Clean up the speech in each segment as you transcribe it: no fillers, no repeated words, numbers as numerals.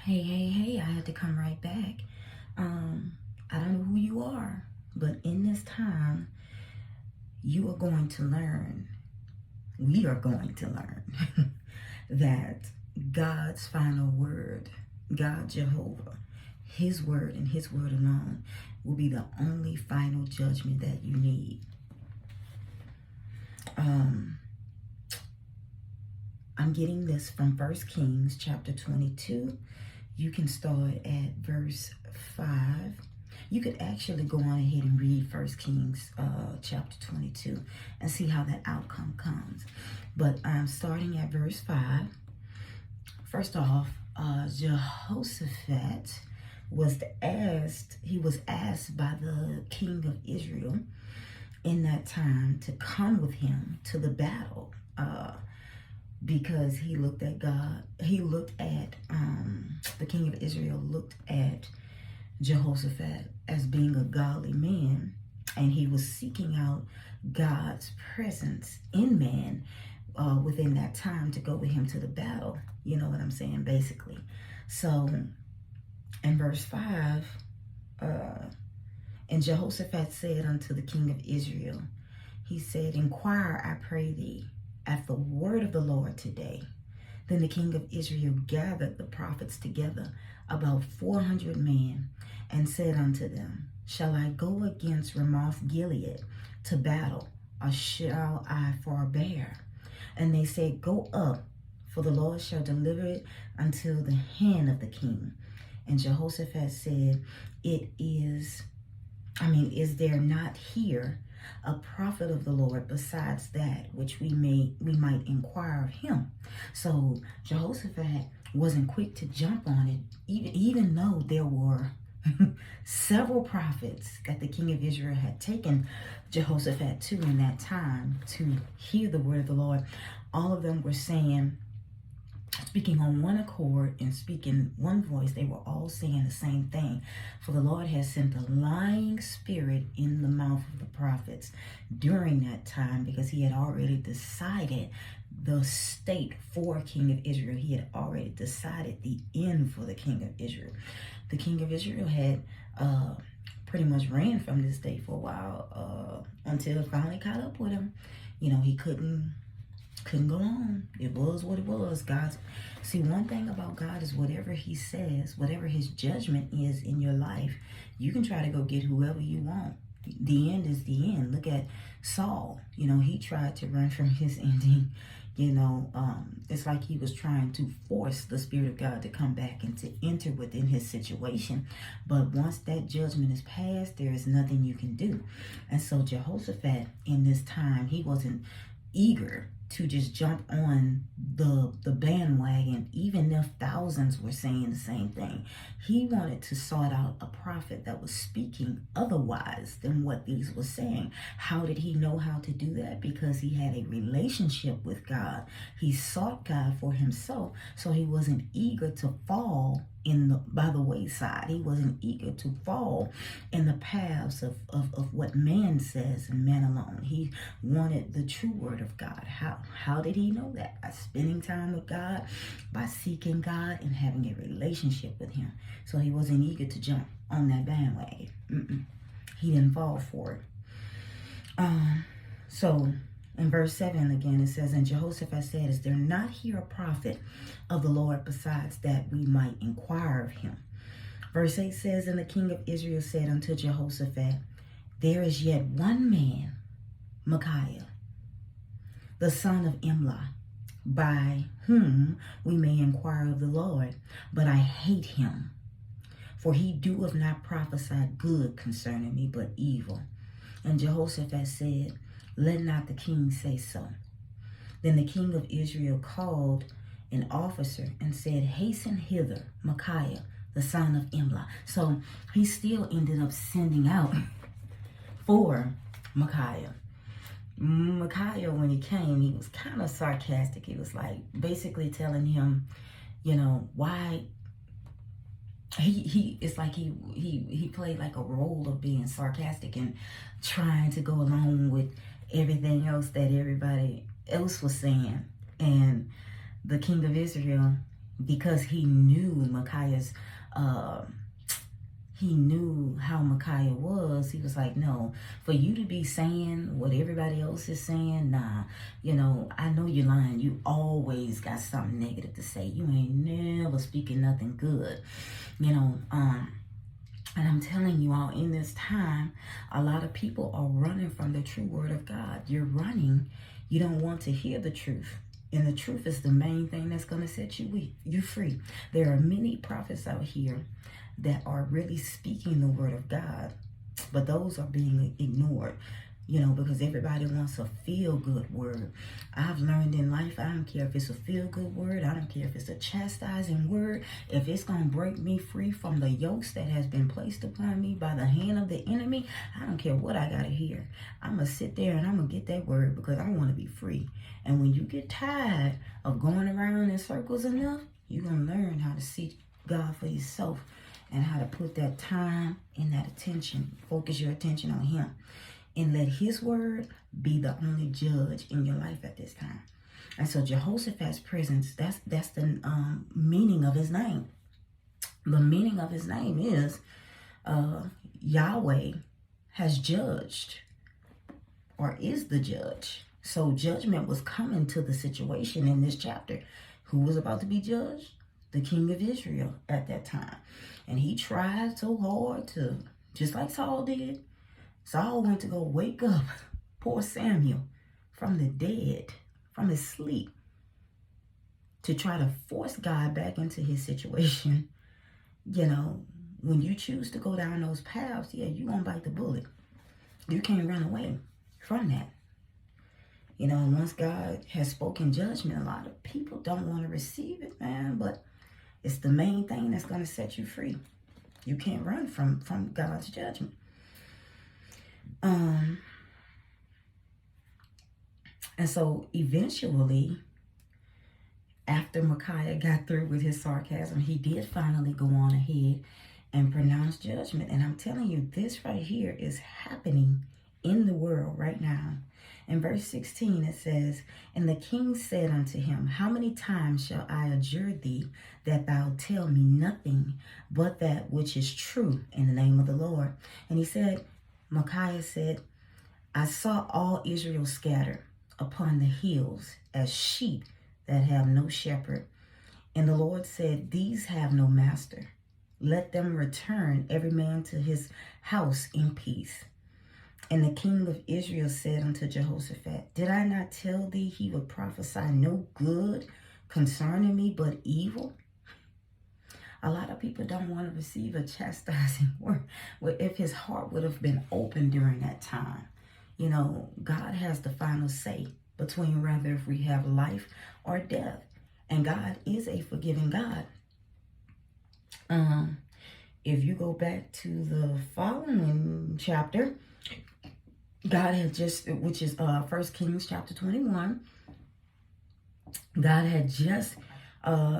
Hey, I had to come right back. I don't know who you are, but in this time, you are going to learn, we are going to learn that God's final word, God Jehovah, His word and His word alone will be the only final judgment that you need. I'm getting this from 1 Kings chapter 22. You can start at verse 5. You could actually go on ahead and read 1 Kings chapter 22 and see how that outcome comes. But I'm starting at verse 5. First off, Jehoshaphat was asked by the king of Israel in that time to come with him to the battle. Because he looked at God, the king of Israel looked at Jehoshaphat as being a godly man, and he was seeking out God's presence in man within that time to go with him to the battle. You know what I'm saying, basically. So in verse 5, and Jehoshaphat said unto the king of Israel, he said, Inquire, I pray thee, at the word of the Lord today. Then the king of Israel gathered the prophets together, about 400 men, and said unto them, Shall I go against Ramoth Gilead to battle, or shall I forbear? And they said, Go up, for the Lord shall deliver it unto the hand of the king. And Jehoshaphat said, Is there not here a prophet of the Lord besides that which we might inquire of him? So Jehoshaphat wasn't quick to jump on it, even though there were several prophets that the king of Israel had taken Jehoshaphat to in that time to hear the word of the Lord. All of them were speaking on one accord and speaking one voice. They were all saying the same thing. For the Lord has sent a lying spirit in the mouth of the prophets during that time, because he had already decided the state for King of Israel. He had already decided the end for the King of Israel. The King of Israel had pretty much ran from this state for a while until it finally caught up with him. You know, he couldn't go on. It was what it was. See, one thing about God is whatever he says, whatever his judgment is in your life, you can try to go get whoever you want. The end is the end. Look at Saul. You know, he tried to run from his ending. You know, it's like he was trying to force the Spirit of God to come back and to enter within his situation. But once that judgment is passed, there is nothing you can do. And so Jehoshaphat in this time, he wasn't eager to just jump on the bandwagon, even if thousands were saying the same thing. He wanted to sort out a prophet that was speaking otherwise than what these were saying. How did he know how to do that? Because he had a relationship with God. He sought God for himself, so he wasn't eager to fall by the wayside. He wasn't eager to fall in the paths of what man says and man alone. He wanted the true word of God. How did he know that? By spending time with God, by seeking God and having a relationship with him. So he wasn't eager to jump on that bandwagon. He didn't fall for it. So in verse 7 again, it says, And Jehoshaphat said, Is there not here a prophet of the Lord besides that we might inquire of him? Verse 8 says, And the king of Israel said unto Jehoshaphat, There is yet one man, Micaiah, the son of Imlah, by whom we may inquire of the Lord, but I hate him, for he doeth not prophesy good concerning me, but evil. And Jehoshaphat said, Let not the king say so. Then the king of Israel called an officer and said, Hasten hither Micaiah, the son of Imlah. So he still ended up sending out for Micaiah. Micaiah, when he came, he was kind of sarcastic. He was like basically telling him, you know, why it's like he played like a role of being sarcastic and trying to go along with everything else that everybody else was saying. And the king of Israel, because he knew Micaiah's, he knew how Micaiah was. He was like, no, for you to be saying what everybody else is saying, nah, I know you're lying. You always got something negative to say. You ain't never speaking nothing good, and I'm telling you all, in this time, a lot of people are running from the true word of God. You're running. You don't want to hear the truth. And the truth is the main thing that's going to set you free. There are many prophets out here that are really speaking the word of God, but those are being ignored, because everybody wants a feel-good word. I've learned in life, I don't care if it's a feel-good word. I don't care if it's a chastising word. If it's going to break me free from the yokes that has been placed upon me by the hand of the enemy, I don't care what I got to hear. I'm going to sit there and I'm going to get that word because I want to be free. And when you get tired of going around in circles enough, you're going to learn how to seek God for yourself and how to put that time and that attention, focus your attention on him. And let his word be the only judge in your life at this time. And so Jehoshaphat's presence, that's the meaning of his name. The meaning of his name is Yahweh has judged, or is the judge. So judgment was coming to the situation in this chapter. Who was about to be judged? The king of Israel at that time. And he tried so hard to, just like Saul did, Saul went to go wake up poor Samuel from the dead, from his sleep, to try to force God back into his situation. When you choose to go down those paths, you're going to bite the bullet. You can't run away from that. And once God has spoken judgment, a lot of people don't want to receive it, man, but it's the main thing that's going to set you free. You can't run from God's judgment. And so eventually, after Micaiah got through with his sarcasm, he did finally go on ahead and pronounce judgment. And I'm telling you, this right here is happening in the world right now. In verse 16, it says, "And the king said unto him, How many times shall I adjure thee that thou tell me nothing but that which is true in the name of the Lord? And he said, Micaiah said, I saw all Israel scattered upon the hills as sheep that have no shepherd. And the Lord said, These have no master. Let them return every man to his house in peace. And the king of Israel said unto Jehoshaphat, Did I not tell thee he would prophesy no good concerning me, but evil? A lot of people don't want to receive a chastising word. Well, if his heart would have been open during that time, God has the final say between whether if we have life or death. And God is a forgiving God. If you go back to the following chapter, God had just, which is 1 Kings chapter 21, God had just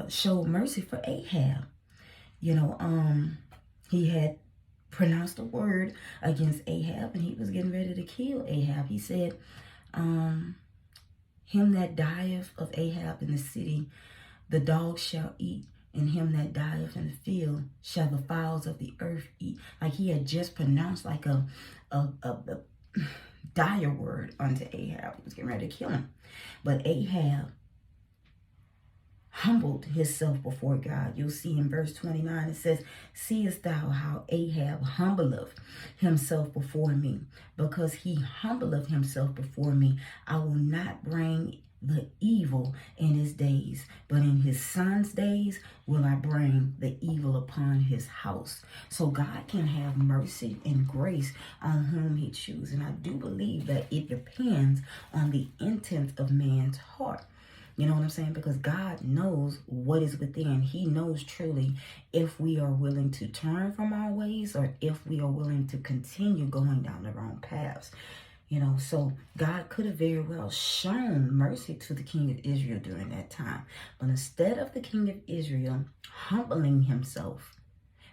showed mercy for Ahab. He had pronounced a word against Ahab, and he was getting ready to kill Ahab. He said, him that dieth of Ahab in the city, the dogs shall eat, and him that dieth in the field shall the fowls of the earth eat. Like he had just pronounced like a dire word unto Ahab. He was getting ready to kill him. But Ahab humbled himself before God. You'll see in verse 29, it says, Seest thou how Ahab humbleth himself before me? Because he humbleth himself before me, I will not bring the evil in his days, but in his son's days will I bring the evil upon his house. So God can have mercy and grace on whom he chooses. And I do believe that it depends on the intent of man's heart. You know what I'm saying? Because God knows what is within. He knows truly if we are willing to turn from our ways or if we are willing to continue going down the wrong paths. So God could have very well shown mercy to the king of Israel during that time. But instead of the king of Israel humbling himself,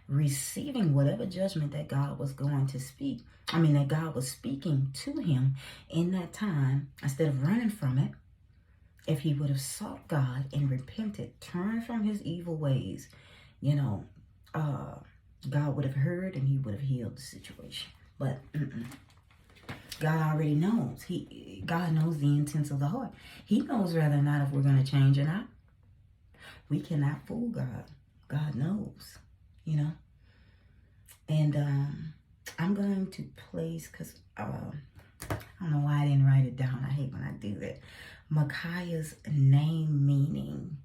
receiving whatever judgment that God was going to speak, that God was speaking to him in that time, instead of running from it, if he would have sought God and repented, turned from his evil ways, you know, God would have heard and he would have healed the situation. But God already knows. God knows the intents of the heart. He knows whether or not if we're going to change or not. We cannot fool God. God knows, you know. And I'm going to place, because I don't know why I didn't write it down. I hate when I do that. Micaiah's name meaning.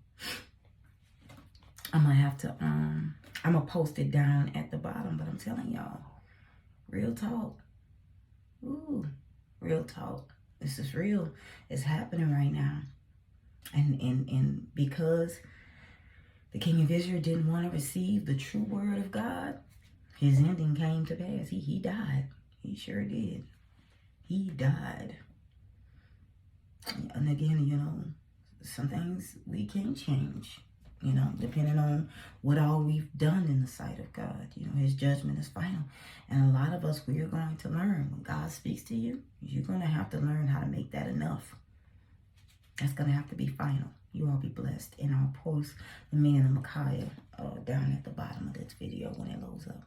I'm going to have to, I'm going to post it down at the bottom. But I'm telling y'all, real talk. Ooh, real talk. This is real. It's happening right now. And because the king of Israel didn't want to receive the true word of God, his ending came to pass. He died. He sure did. He died. And again, you know, some things we can't change, you know, depending on what all we've done in the sight of God. You know, his judgment is final. And a lot of us, we are going to learn. When God speaks to you, you're going to have to learn how to make that enough. That's going to have to be final. You all be blessed. And I'll post the man of Micaiah down at the bottom of this video when it loads up.